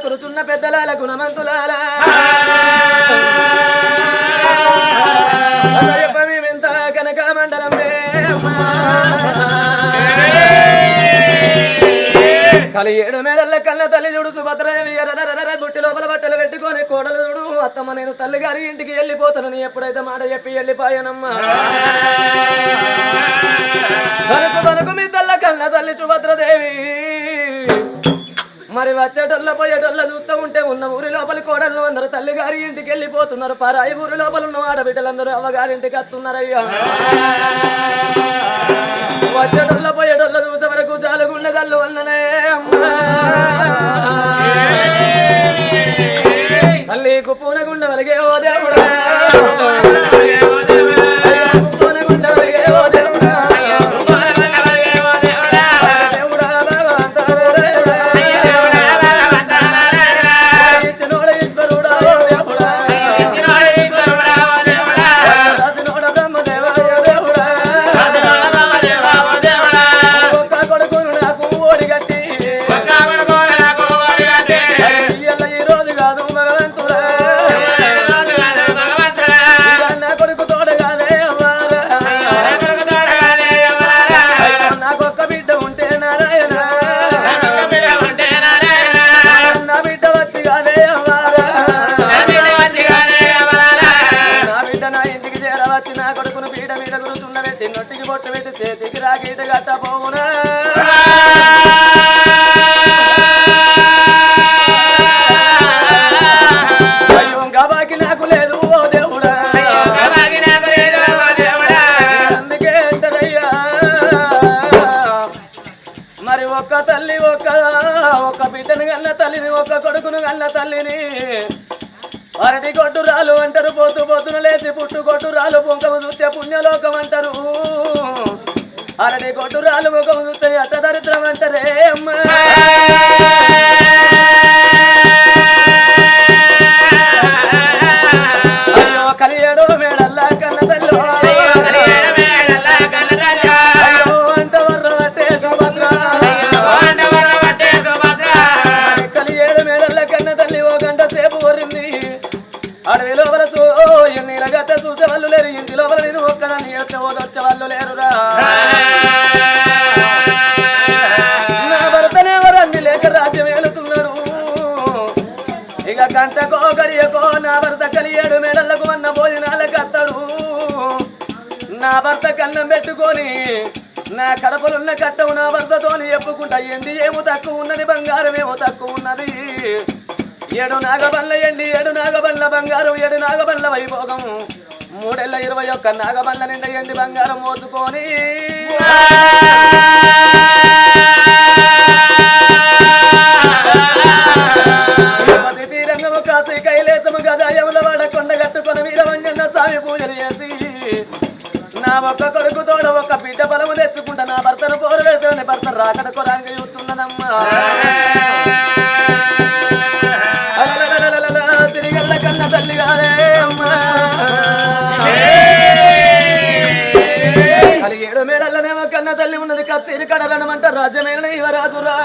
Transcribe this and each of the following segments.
కురుచున్న పెద్దలాల గుణమంతులాల మేమెంత కనక మండలం కలి 7 మేడల కళ్ళ తల్లి చూడు సుభద్రదేవి గుట్టి లోపల బట్టలు పెట్టుకొని కోడలు చూడు అత్తమ్మ నేను తల్లి గారి ఇంటికి వెళ్ళిపోతానని ఎప్పుడైతే మాట చెప్పి వెళ్ళిపోయానమ్మా బనుకు మీ తల్ల కళ్ళ తల్లి సుభద్రదేవి మరి వచ్చేటోళ్ళ పోయేటోళ్ళ చూస్తూ ఉంటే ఉన్న ఊరి లోపల కోడళ్ళు అందరూ తల్లి గారి ఇంటికి వెళ్ళిపోతున్నారు పరాయి ఊరి లోపల ఉన్న ఆడబిడ్డలందరూ అవ్వగారింటికి వస్తున్నారయ్యా వచ్చేటోళ్ళ పోయేటోళ్ళ చూసే వరకు జాలుగుండె కళ్ళు వల్లనే తల్లి కుప్పూనగుండ వరకే ఓ దేవుడా కుప్పూనగుండ వరకే ఓ దేవుడా చేతికి రాగీట గట్ట పోవునా అయ్యో గబాకి నాకు లేదు ఓ దేవుడా అందుకే అంటారయ్యా మరి ఒక్క తల్లి ఒక్క బిడ్డను గల్ల తల్లిని ఒక్క కొడుకును గల్ల తల్లిని అరటి కొట్టురాలు అంటారు పొద్దున లేచి పుట్టు కొట్టురాలు పొంకము చూస్తే పుణ్యలోకం అంటారు అరటి కొట్టురాలు ముఖము చూస్తే అట్ట దరిద్రం అంటారే అమ్మా అయ్యో కలి 7 మేడల్లా కన్న తల్లి అయ్యో అంట వర్ర పట్టే సుభద్ర కలి 7 మేడల్ల కన్న తల్లి 1 గంట సేపు వరింది అడవి లోపల ఎన్నీల గట్ట చూసే వాళ్ళు లేరు ఇంటి లోపల నేను ఒక్కదాన్ని ఓదొచ్చే వాళ్ళు లేరురా నా భర్తనే వరండి లేక రాజ్యం వెళుతున్నాడు ఇక గంటకో గడియకో నా భర్త కలి 7 మేడలకు అన్న భోజనాలకు అత్తాడు నా భర్త కన్నం పెట్టుకొని నా కడపలున్న కట్టవు నా భర్తతోని చెప్పుకుంటా ఎండి ఏమో తక్కువ ఉన్నది బంగారం ఏమో తక్కువ ఉన్నది 7 నాగబల్ల ఎండి 7 నాగబల్ల బంగారం 7 నాగబల్ల వైభోగం 321 నాగబల్ల నిండా ఎండి బంగారం మోసుకొని తీరంగము కాసి కైలేసము గదాయముల వాడ కొండ కట్టుకొని వీరవంజన్న స్వామి పూజలు చేసి నా ఒక్క కొడుకు తోడ ఒక బిడ్డ బలము తెచ్చుకుంటా నా భర్తను కోరలేదని భర్త రాకడ కొరాంగా చూస్తున్నదమ్మా తిరిగల్ల కన్న తల్లి కాదే అమ్మా కలి 7 మేడల్లనేమో కన్న తల్లి ఉన్నది కత్తిరి కడలనమంట రాజ్యమైన యువరాజురా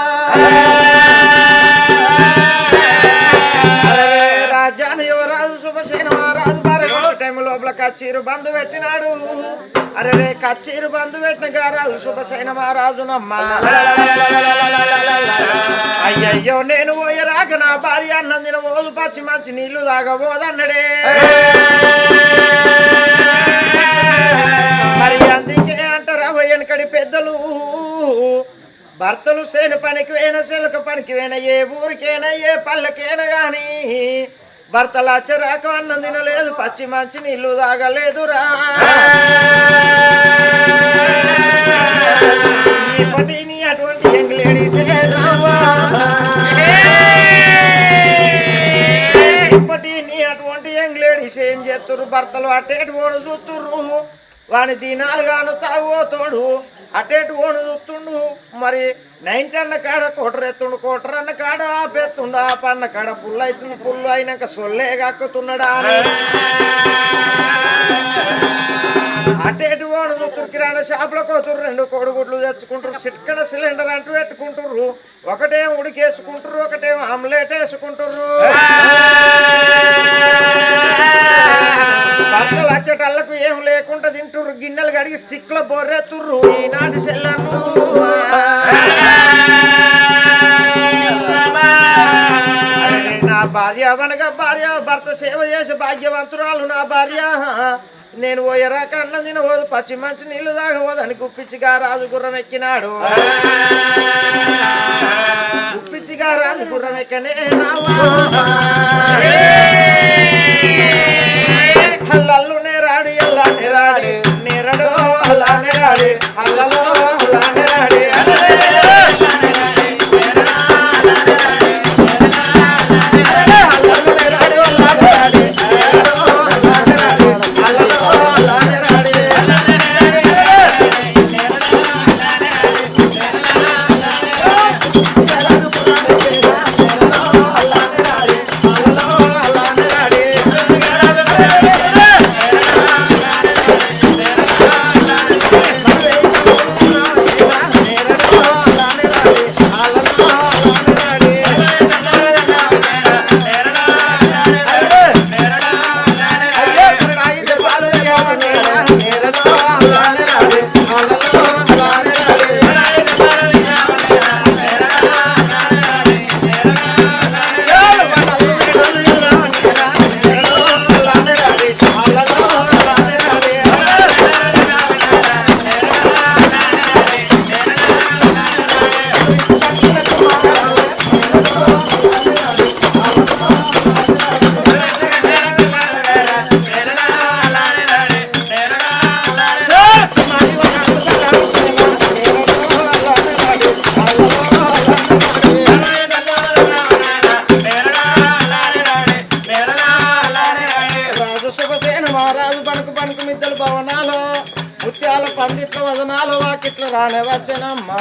రాజ్యాన్ని యువరాజు శుభసేన మహారాజు భార్య టైం లోపల కచ్చీరు బంధు పెట్టినాడు అరే రే కచ్చీరు బంధు పెట్టిన గారాజు శుభసేన మహారాజునమ్మా అయ్యయ్యో నేను పోయరాక నా భార్య అన్నం తిన పోదు పచ్చి మంచి నీళ్లు తాగబోదన్నడే మరి అందుకే అంటారా వెనకడి పెద్దలు భర్తలు సేను పనికి వేన సెలక పనికి వేన ఏ ఊరికైనా ఏ పల్లెకైనా గాని భర్తలు అచ్చరాక అన్నం తినలేదు పచ్చి మంచి నీళ్లు తాగలేదురా ఇప్పటిని అటువంటి యంగ్ లేడీసే రావా తీసి ఏం చేస్తుర్రు భర్తలు అటేటు ఓడు చూస్తుర్రు వాని దీనాలుగాను తాగుతోడు అటేటు ఓడు చూస్తుండు మరి 90 అన్న కాడ కోటరెత్తుండు కోటరన్న కాడ ఆపేస్తుండు ఆపన్న కాడ పుల్లు అవుతుంది పుల్లు అయినాక సొల్లే కక్కుతున్నాడా అటేటు ఓడు చూస్తురు కిరాణా షాపులో కోతురు 2 కోడిగుడ్లు తెచ్చుకుంటారు చిట్కన సిలిండర్ అంటూ పెట్టుకుంటుర్రు ఒకటేమో ఉడికేసుకుంటారు ఒకటేమో ఆమ్లెట్ వేసుకుంటుర్రు భర్తలు వచ్చేటళ్లకు ఏం లేకుండా తింటుర్రు గిన్నెలు కడిగి సిక్కుల బొర్రెత్తుర్రు ఈనాటి సెల్లను నా భార్య అనగా భార్య భర్త సేవ చేసి భాగ్యవంతురాలు నా భార్య నేను పోయేరాక అన్న తినబోదు పచ్చి మంచి నీళ్లు తాగబోదు అని గుప్పిచ్చిగా రాజు గుర్రం ఎక్కినాడు గుప్పిచ్చిగా రాజు గుర్రం ఎక్కనే హల్లల్లు నేరాడి అల్లా నేరాడి నేరడు అల్లా నేరాడి హల్లలో అల్లా నేరాడి పండిట్ల వదనాలు వాకిట్ల రానే వచ్చనమ్మా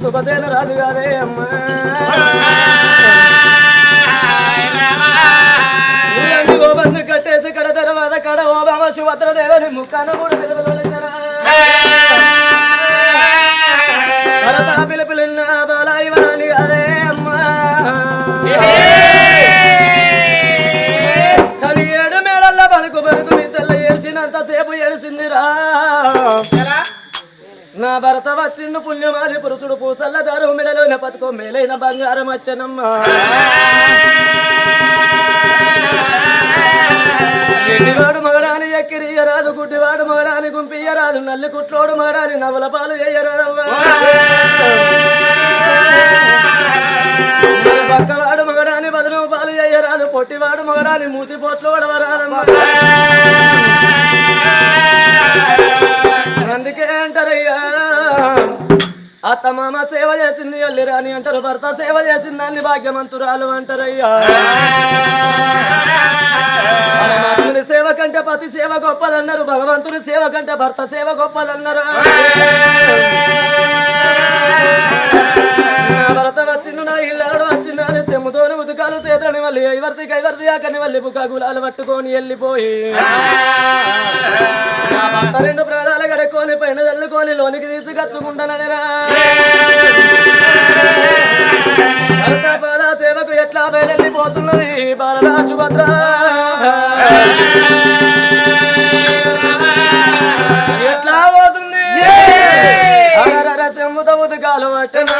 సుభసేన రాదు కాదే అమ్మా బంధు కట్టేసి కడ తర్వాత కడ ఓ బాబా శుభద్ర దేవని ముఖాన కూడా పిలుపులున్న బాలాయి వాణి కాదే అమ్మా కానీ 7 మేడల్లో బలుకు బలుకు మీ తెల్ల ఏడ్చినంత సేపు ఏడిసిందిరా నా భర్త వచ్చిండు పుణ్యమాలి పురుషుడు పూసల్ల దారు మెడలోన పతుకో మేలైన బంగారం వచ్చనమ్మా ఎన్నివాడు మగడాని ఎక్కిరియరాదు గుడ్డివాడు మగడాని గుంపియ్యరాదు నల్లి కుట్లోడు మగడాని నవల పాలు చేయరాదమ్మా పక్కవాడు మగడాని బదులు పాలు చేయరాదు పొట్టివాడు మగడాని మూతి పోట్లు వడవరాదమ్మా అందుకే అంటారయ్యా అత్త మామ సేవ చేసింది అల్లి రాని అంటారు భర్త సేవ చేసింది దాన్ని భాగ్యవంతురాలు అంటారయ్యా మాతృని సేవ కంటే పతి సేవ గొప్పదన్నారు భగవంతుని సేవ కంటే భర్త సేవ గొప్పదన్నారు నా భర్త వచ్చిండు నా ఇల్లాడు వచ్చిండు అని చెమ్ముతోని ఉతుకాలు చేతని మళ్ళీ ఐవర్తి అక్కని మళ్ళీ బుక్క గులాలు పట్టుకొని వెళ్ళిపోయి నా భర్త 2 ప్రాణాలు గడుక్కొని పైన చల్లుకొని లోనికి తీసుకచ్చుకుంటానరా భర్త పాద సేవకు ఎట్లా బయలుపోతున్నది బాలరా సుభద్ర ఎట్లా పోతుంది చెమ్ముతో ఉదకాలు పట్టిన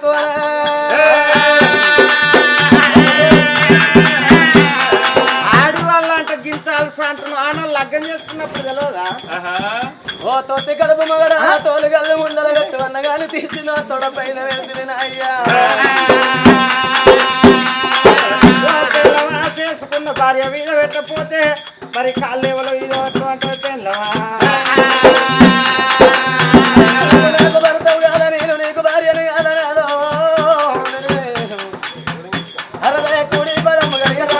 ఎక్కువ ఆడవాళ్ళ అంటే గింత అలస అంటున్నావు ఆన లగ్గం చేసుకున్నప్పుడు తెలియదా ఓ తొట్టి కడుపు మగడ తోలు గల్లు ముందర పెట్టు అన్నగాని తీసిన తొడ పైన వెళ్తుంది అయ్యా చేసుకున్న భార్య మీద పెట్టకపోతే మరి కాళ్ళేవలో ఇది అంటే పెళ్ళవా భర్తవు కాదా నేను నీకు భార్యను కాదా నాదో అరవై కూడి పదము గడిగదా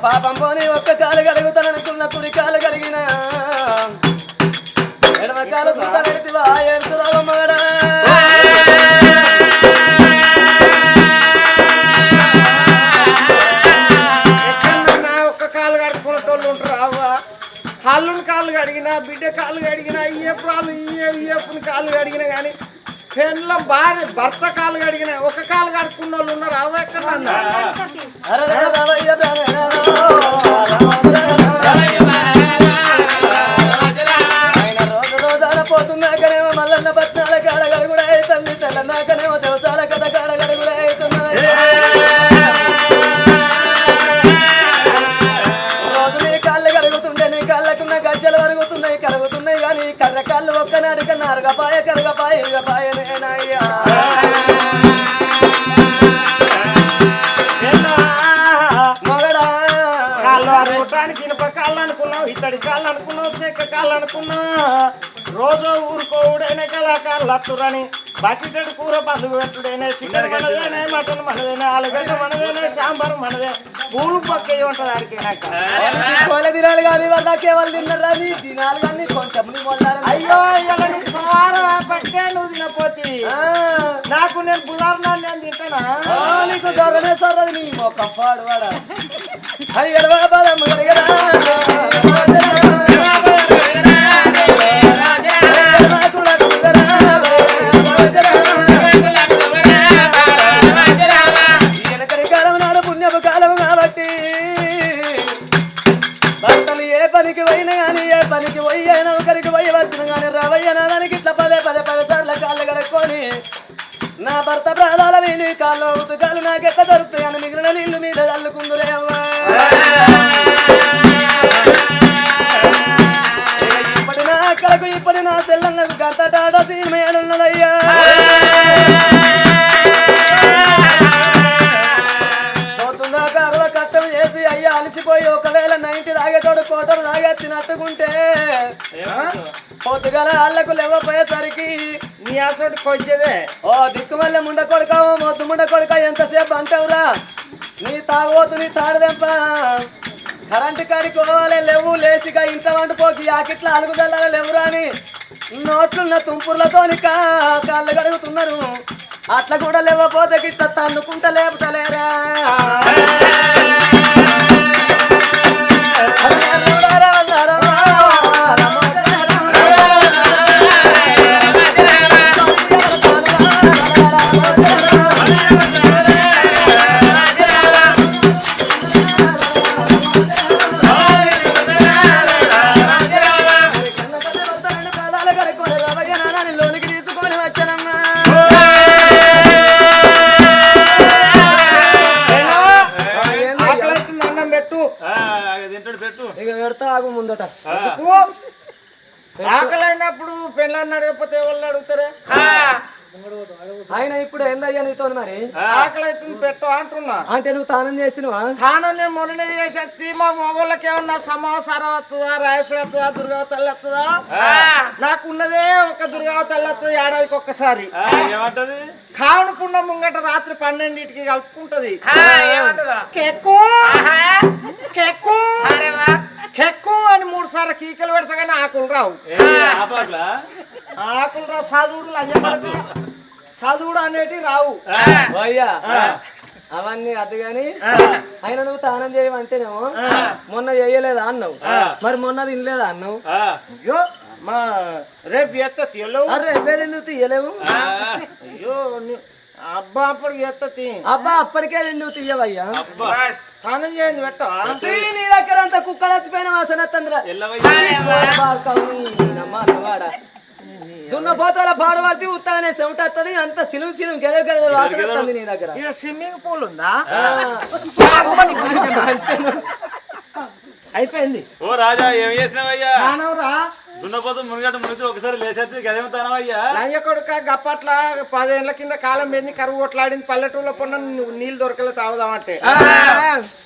పాపం పోని ఒక్క కాలు కలుగుతాననుకున్న కుడి కాలు కలిగిన ఎడమ కాలు సుత పెడితివా ఏడుతురావు మగడా ఒక్క కాలు కడుక్కున్న తోళ్ళు ఉంటారు అవ్వ హల్లుని కాళ్ళు కడిగినా బిడ్డ కాళ్ళు కడిగినా ఇయ్యప్పుని కాళ్ళు కడిగినా కానీ పెళ్ళం భార్య భర్త కాళ్ళు కడిగిన ఒక కాలు కడుక్కున్న వాళ్ళు ఉన్నారు అవ్వ ఎక్కడ రోజు రోజాన పోతున్నాకనేమో మల్లన్న పట్నాల కాడగడు కూడా అవుతుంది తెల్లనాకనేమో దేవసాల కథ కాడగడు కూడా అవుతున్నది రోజు నీ కాళ్ళు కరుగుతుంటే నీ కాళ్ళకున్న గజ్జలు కరుగుతున్నాయి కానీ కర్ర కాళ్ళు ఒక్కనాడిక నరగపాయ కరగపాయ ఇరగపాయ నేనయ్యా మగడా కాళ్ళు అనుకోవటానికి ఇనుప కాళ్ళు అనుకున్నావు ఇతడి కాళ్ళు అనుకున్నావు చెక్క కాళ్ళు అనుకున్నావు రోజు ఊరుకోవుడైనా కళాకారులు అత్తురని బకెటెడ్ కూర పసుపు పెట్టుడైనా చికెన్ మనదేనే మటన్ మనదేనే ఆలుగడ్డ మనదేనే సాంబార్ మనదే పూలు పక్కే ఉంటుంది ఆడికి తినాలి కానీ వాళ్ళకే వాళ్ళు తిన్నారా నీ తినాలి కానీ కొంచెం అయ్యో ఇలా నీ సోమవారం పట్టే నువ్వు తినపోతే నాకు నేను బుధారం నేను తింటానా నీకు దొరనే సొర్రది నీ మొక్క పాడు వాడ అది గడవడం వెనకటి కాలం నాడు పుణ్యపు కాలం కాబట్టి భర్తలు ఏ పనికి పోయినా కానీ ఏ పనికి పోయి అయినా ఒకరికి పోయి వచ్చిన కానీ రావయ్యనా దానికి ఇట్లా పదే సార్లు కాళ్ళు కడుక్కొని నా భర్త ప్రాణాల వీని కాళ్ళు ఉతుకాలు నాకెట్లా దొరుకుతాయి అని మిగిలిన నీళ్ళు మీద చల్లుకుందులే అమ్మా ఇప్పటి నా అక్కలకు ఇప్పటి నా తెల్లంగకు గంట టాటా సీమయ్యనున్నదయ్యా పోతుందాక అరవ కష్టం చేసి అయ్యా అలసిపోయి ఒకవేళ 90 తాగేటోడు కోటలు తాగెత్తినట్టుకుంటే పొద్దుగల వాళ్ళకు లేవపోయేసరికి నీ ఆసోటికి వచ్చేదే ఓ దిక్కు మళ్ళీ ముండ కొడుకావు మొద్దు ముండ కొడుక ఎంతసేపు అంటావురా నీ తాగోతు నీ తాడదెంప కరెంటు కాడికి పోవాలి లేవు లేచిగా ఇంత వండుకోకి యాకిట్లా అలుగుదల లేవురా అని నోట్లున్న తుంపుర్లతోని కాళ్ళు కడుగుతున్నారు అట్లా కూడా లేవపోతే గిట్ట తన్నుకుంటా లేపుతలేరా లోనికి తీసుకొని వచ్చానమ్మా అన్నం పెట్టు ఇక పెడతా ఆగు ముందట ఆకలి అయినప్పుడు పెళ్ళని అడగకపోతే ఎవరిని అడుగుతారే ఆయన ఇప్పుడు ఏందయ్యా నీతో మరి ఆకలి అవుతుంది పెట్టు అంటున్నా అంటే నువ్వు తానం చేసినవా తాను నేను మొన్ననే చేసేసి మా మొగోళ్ళకి ఏమన్నా సమాసారం వస్తుందా రాయసుడు వస్తుందా దుర్గావ తల్లి వస్తుందా నాకున్నదే ఒక దుర్గావ తల్లి వస్తుంది ఏడాదికి ఒక్కసారి కావునుకున్న ముంగట రాత్రి 12ంటికి కలుపుకుంటది కెక్కు కెక్కు కెక్కు అని 3 సార్లు కీకలు పెడతా కానీ ఆకులు రావు ఆకులు రావు చదువుడు అనేటి రావు అయ్యా అవన్నీ అది గాని ఆయన నువ్వు తానం చేయమంటేనేమో మొన్న చేయలేదా అన్నావు మరి మొన్న తినలేదా అన్నావు అయ్యో మా రేపు తీయలేవు రేపేది నువ్వు తీయలేవు అయ్యో అబ్బా అప్పుడు ఎత్తతి అబ్బా అప్పటికే నువ్వు తీయవయ్యా స్నానం చేయండి పెట్టవా నీ దగ్గర అంత కుక్కలు వచ్చిపోయిన వాసన తండ్ర దున్న పోతాల పాడబట్టి ఉత్తానే చెమటత్తది అంత చిలుగు చిలుగు గెలవ వాసన వస్తుంది నీ దగ్గర ఇక స్విమ్మింగ్ పూల్ ఉందా అయిపోయింది. ఓ రాజా ఏం చేసినావయ్యా? నానవరా దున్నపోతు మునిగట్టు మునిగి ఒకసారి లేచొచ్చి గదేం తానవయ్యా? లంజ కొడుక గప్పట్ల 10 ఏళ్ల కింద కాలం పెంది కరువు కొట్లాడింది పల్లెటూరులో పొన్న నీళ్ళు దొరకలే తాగుదామంటే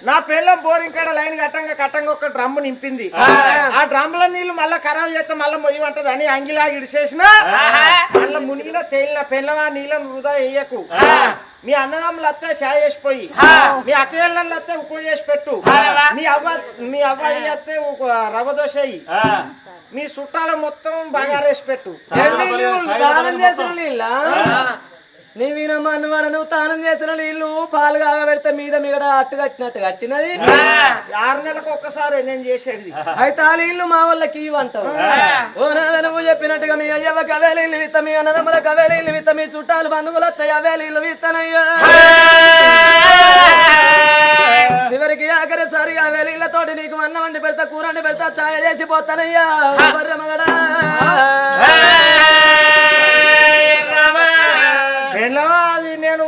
నా పిల్ల బోరింగ్ కాడ లైన్ కట్టంగా ఒక డ్రమ్ము నింపింది. ఆ డ్రమ్ముల నీళ్లు మళ్ళా ఖరాబ్ చేస్తే మళ్ళీ మొయ్యి ఉంటది అని అంగిలా ఇడిసేసిన మళ్ళీ మునిగిన తేలిన పిల్లవా నీళ్ళను వృధా వేయకు. మీ అన్నదమ్ములు వస్తే చాయ్ చేసిపోయి మీ అక్కయ్యలు వస్తే ఉప్పు చేసి పెట్టు. మీ అబ్బాయి వస్తే రవ్వ దోశ అయ్యి మీ చుట్టాలు మొత్తం బాగా రేసి పెట్టు. నీ వీరమ్మ అన్నవాడ నువ్వు తానం చేసిన నీళ్లు పాలు కాగా పెడితే మీద మిగడ అట్టు కట్టినట్టు కట్టినది 6 నెలలకు ఒక్కసారి నేను చేసేది. అయితే ఆ నీళ్లు మా వాళ్ళకి ఇవ్వంటావు. ఓ నాద నువ్వు చెప్పినట్టుగా మీ అయ్యవ కవేలీలు విత్త మీ అన్నదమ్ముల కవేలీలు విత్త మీ చుట్టాలు బంధువులు వస్తాయి అవేలీలు విత్తనయ్యా. చివరికి ఆఖరిసారి ఆ వేలీలతోటి నీకు అన్నం వండి పెడతా కూర వండి పెడతా ఛాయ చేసిపోతానయ్యా. మగడా అది నేను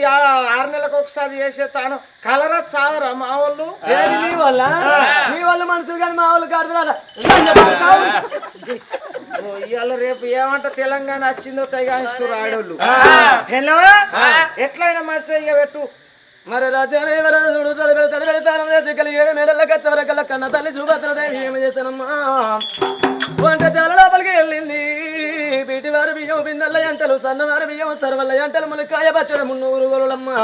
6 నెలలకు ఒకసారి చేసేస్తాను. కలరా చావరా మా వాళ్ళు? మీ వాళ్ళ మనుషులు కానీ మా వాళ్ళు కాదు. ఇవాళ రేపు ఏమంట తెలంగాణ వచ్చిందో తెగాయిస్తారు ఆడోళ్ళు. ఎట్లయినా మనిషి ఇక పెట్టు. మరి రాజుడు మేడల కచ్చవరకల్లా కన్న తల్లి చూపత్రదేవి ఏమి చేశానమ్మా. వంట చాలా లోపలికి వెళ్ళింది. పీటివారు బియ్యం బిందెల్ల ఎంటలు సన్నవారు బియ్యం సర్వల్ల ఎంటలు ములకాయ పచ్చడి 300 గొలులమ్మా.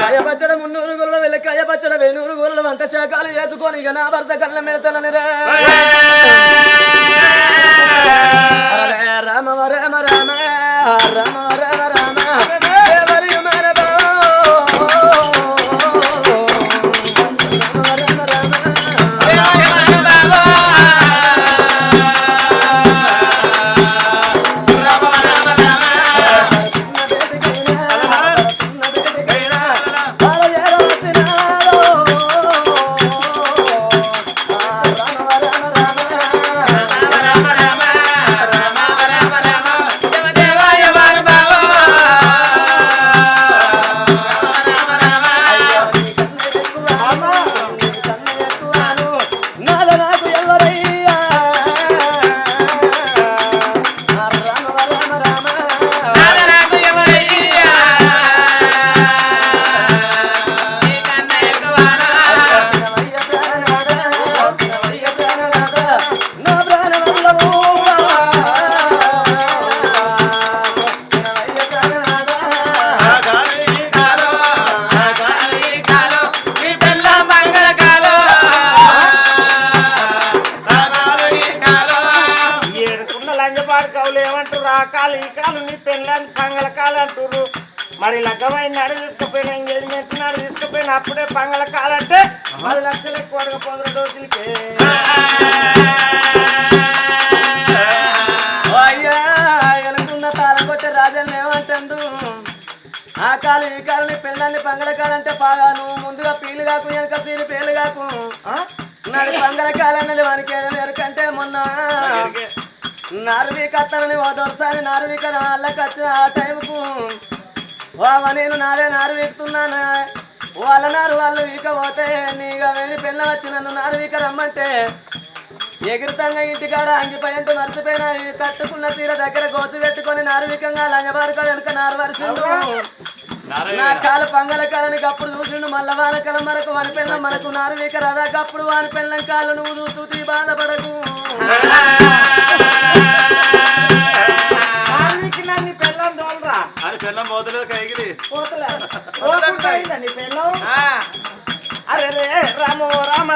కాయ పచ్చడి 300 గొలుల వెల్లకాయ పచ్చడి 1000 గొలుల వంట శాఖలు చేసుకొని ఇక నా భర్త కళ్ళ మెడతలని రామ రామ రామ రామ రామ రామ మరి లగ్గమైన నాడు తీసుకుపోయిన ఎంగేజ్మెంట్ నాడు తీసుకుపోయిన అప్పుడే పంగళ కాలంటే 10 లక్షలు ఎక్కువ అడగపోదురు డోసులకి. అయ్యా ఎనుకున్న తాళం కొట్టే రాజాన్ని ఏమంటాడు. ఆ కాలు ఈ కాలని పిల్లల్ని పంగళ కాలంటే బాగా నువ్వు ముందుగా పీలు కాకు వెనక పీలు పేలు కాకు నాది పంగళ కాలన్నది వానికి ఎరకంటే మొన్న నారువీక అత్తనని ఓ దొరసారి నారువీక వాళ్ళకి వచ్చిన ఆ టైంకు నేను నాదే నారు వీకుతున్నాను. వాళ్ళ నారు వాళ్ళు వీక పోతే నీగా వెళ్ళి పిల్ల వచ్చి నన్ను నారు వీక రమ్మంటే ఎగురుతంగా ఇంటికాడ అంగిపోయింటూ మర్చిపోయినా కట్టుకున్న తీర దగ్గర గోసు పెట్టుకొని నారు వీకంగా లంజబారుక వెనుక నారు వరిసిండు. నా కాలు పంగల కాలానికి అప్పుడు చూసిండు. మళ్ళా వాన కాలం మనకు వాని పిల్లం మనకు నారు వీక రదాకప్పుడు వాని పిల్లం కాళ్ళు నువ్వు చూస్తూ బాధపడకు. పెళ్ళం పోతలేదు కైగిలి అరే రామ రామ